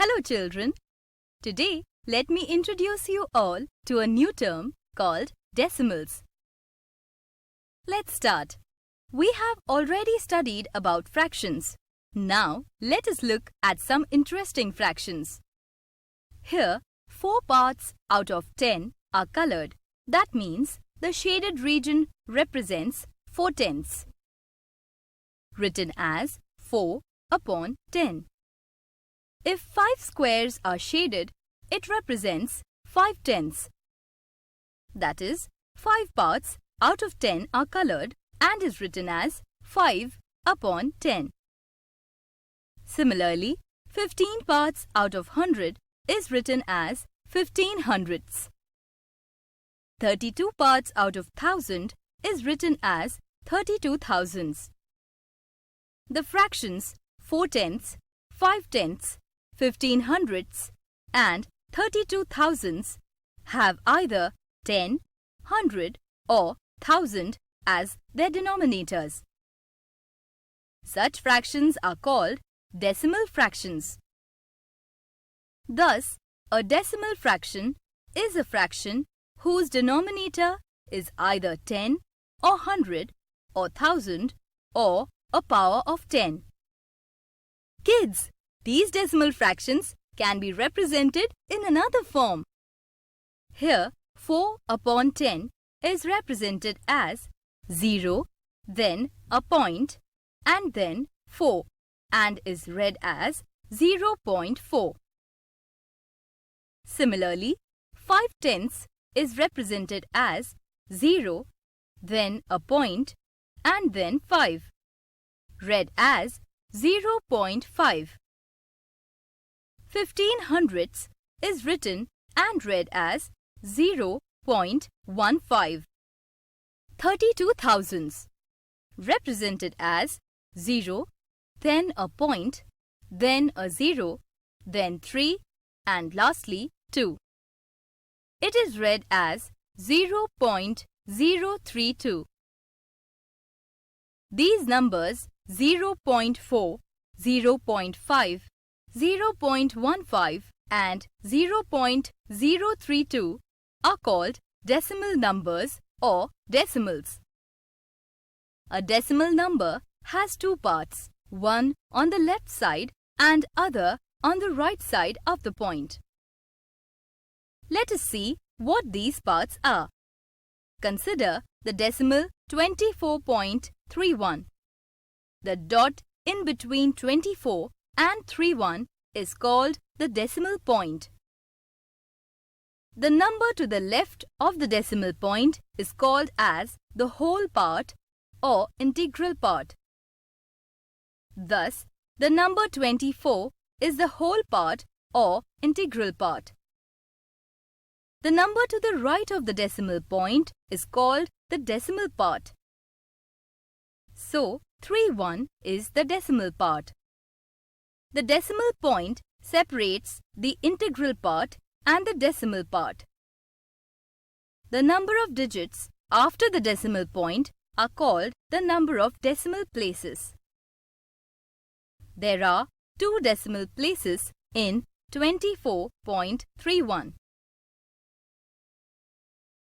Hello children. Today let me introduce you all to a new term called decimals. Let's start. We have already studied about fractions. Now let us look at some interesting fractions. Here 4 parts out of 10 are colored. That means the shaded region represents 4/10, written as 4 upon 10. If 5 squares are shaded, it represents 5/10. That is, 5 parts out of 10 are colored and is written as 5 upon 10. Similarly, 15 parts out of 100 is written as 15/100ths. 32 parts out of 1000 is written as 32/1000ths. The fractions 4/10, 5/10, 15/100ths and 32/1000ths have either 10, 100 or 1000 as their denominators. Such fractions are called decimal fractions. Thus, a decimal fraction is a fraction whose denominator is either 10 or 100 or 1000 or a power of 10. Kids, these decimal fractions can be represented in another form. Here, 4 upon 10 is represented as 0, then a point, and then 4, and is read as 0.4. Similarly, 5/10 is represented as 0, then a point, and then 5, read as 0.5. 15/100ths is written and read as 0.15. 32/1000ths represented as 0, then a point, then a 0, then 3 and lastly 2. It is read as 0.032. These numbers 0.4, 0.5, 0.15 and 0.032 are called decimal numbers or decimals. A decimal number has 2 parts, one on the left side and other on the right side of the point. Let us see what these parts are. Consider the decimal 24.31. The dot in between 24 and 31 is called the decimal point. The number to the left of the decimal point is called as the whole part or integral part. Thus, the number 24 is the whole part or integral part. The number to the right of the decimal point is called the decimal part. So, 31 is the decimal part. The decimal point separates the integral part and the decimal part. The number of digits after the decimal point are called the number of decimal places. There are 2 decimal places in 24.31.